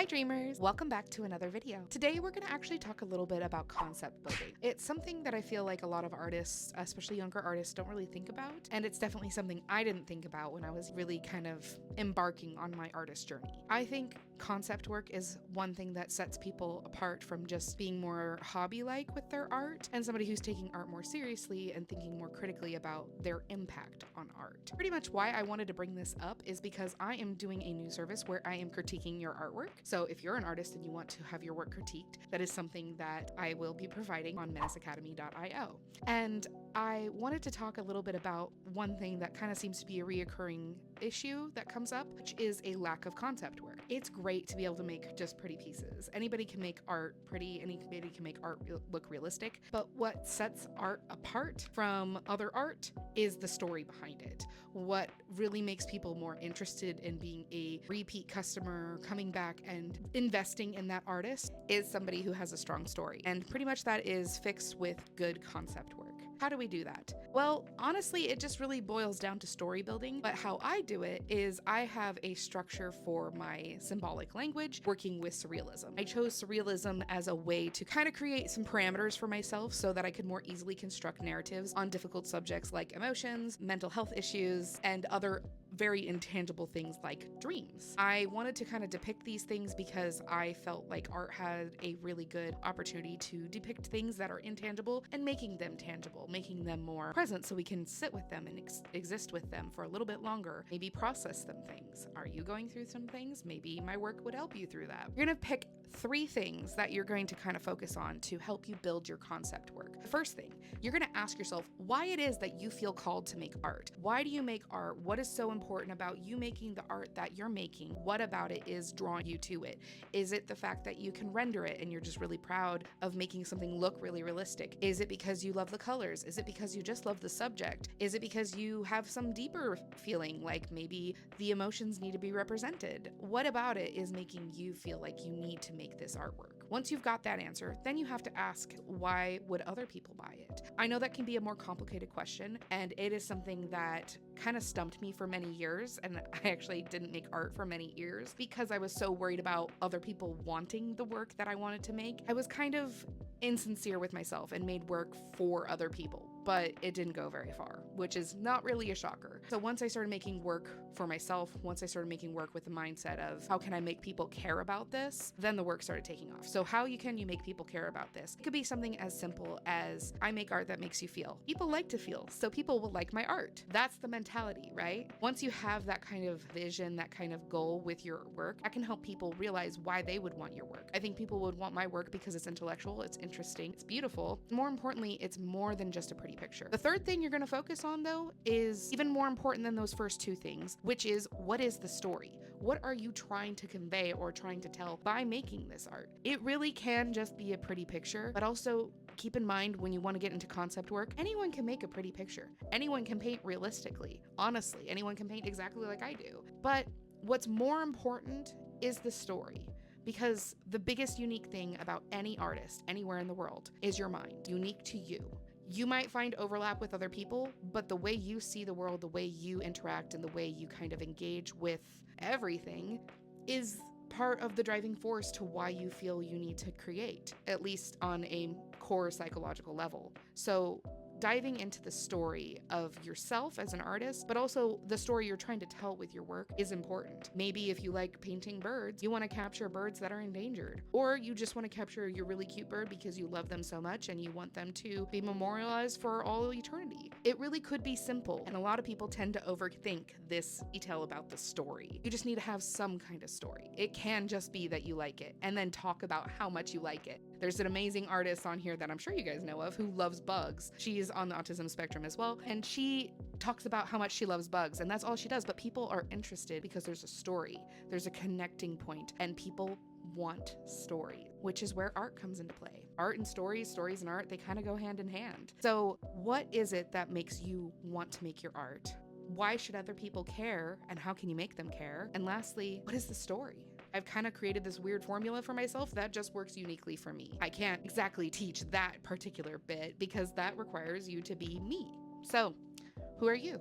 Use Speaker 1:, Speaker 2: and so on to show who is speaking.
Speaker 1: Hi dreamers! Welcome back to another video. Today we're going to actually talk a little bit about concept building. It's something that I feel like a lot of artists, especially younger artists, don't really think about, and it's definitely something I didn't think about when I was really kind of embarking on my artist journey. I think concept work is one thing that sets people apart from just being more hobby-like with their art and somebody who's taking art more seriously and thinking more critically about their impact on art. Pretty much why I wanted to bring this up is because I am doing a new service where I am critiquing your artwork. So if you're an artist and you want to have your work critiqued, that is something that I will be providing on menacacademy.io. And I wanted to talk a little bit about one thing that kind of seems to be a reoccurring issue that comes up, which is a lack of concept work. It's great to be able to make just pretty pieces. Anybody can make art pretty, anybody can make art look realistic, but what sets art apart from other art is the story behind it. What really makes people more interested in being a repeat customer, coming back and investing in that artist, is somebody who has a strong story. And pretty much that is fixed with good concept work. How do we do that? Well, honestly, it just really boils down to story building, but how I do it is I have a structure for my symbolic language working with surrealism. I chose surrealism as a way to kind of create some parameters for myself so that I could more easily construct narratives on difficult subjects like emotions, mental health issues, and other very intangible things like dreams. I wanted to kind of depict these things because I felt like art had a really good opportunity to depict things that are intangible and making them tangible, making them more present so we can sit with them and exist with them for a little bit longer, maybe process them things. Are you going through some things? Maybe my work would help you through that. You're gonna pick 3 things that you're going to kind of focus on to help you build your concept work. The first thing, you're gonna ask yourself why it is that you feel called to make art. Why do you make art? What is so important about you making the art that you're making? What about it is drawing you to it? Is it the fact that you can render it and you're just really proud of making something look really realistic? Is it because you love the colors? Is it because you just love the subject? Is it because you have some deeper feeling, like maybe the emotions need to be represented? What about it is making you feel like you need to make this artwork? Once you've got that answer, then you have to ask, why would other people buy it? I know that can be a more complicated question, and it is something that kind of stumped me for many years, and I actually didn't make art for many years because I was so worried about other people wanting the work that I wanted to make. I was kind of insincere with myself and made work for other people, but it didn't go very far, which is not really a shocker. So once I started making work for myself, once I started making work with the mindset of how can I make people care about this, then the work started taking off. So how can you make people care about this? It could be something as simple as I make art that makes you feel. People like to feel, so people will like my art. That's the mentality, right? Once you have that kind of vision, that kind of goal with your work, that can help people realize why they would want your work. I think people would want my work because it's intellectual, it's interesting, it's beautiful. More importantly, it's more than just a pretty picture. The third thing you're going to focus on, though, is even more important than those first 2 things, which is what is the story? What are you trying to convey or trying to tell by making this art? It really can just be a pretty picture, but also keep in mind when you want to get into concept work, anyone can make a pretty picture. Anyone can paint realistically. Honestly, anyone can paint exactly like I do. But what's more important is the story. Because the biggest unique thing about any artist anywhere in the world is your mind, unique to you. You might find overlap with other people, but the way you see the world, the way you interact, and the way you kind of engage with everything is part of the driving force to why you feel you need to create, at least on a core psychological level. So diving into the story of yourself as an artist, but also the story you're trying to tell with your work is important. Maybe if you like painting birds, you want to capture birds that are endangered, or you just want to capture your really cute bird because you love them so much and you want them to be memorialized for all eternity. It really could be simple, and a lot of people tend to overthink this detail about the story. You just need to have some kind of story. It can just be that you like it, and then talk about how much you like it. There's an amazing artist on here that I'm sure you guys know of who loves bugs. She's on the autism spectrum as well, and she talks about how much she loves bugs, and that's all she does. But people are interested because there's a story, there's a connecting point, and people want story, which is where art comes into play. Art and stories and art, they kind of go hand in hand. So what is it that makes you want to make your art? Why should other people care, and how can you make them care? And lastly, what is the story? I've kind of created this weird formula for myself that just works uniquely for me. I can't exactly teach that particular bit because that requires you to be me. So, who are you?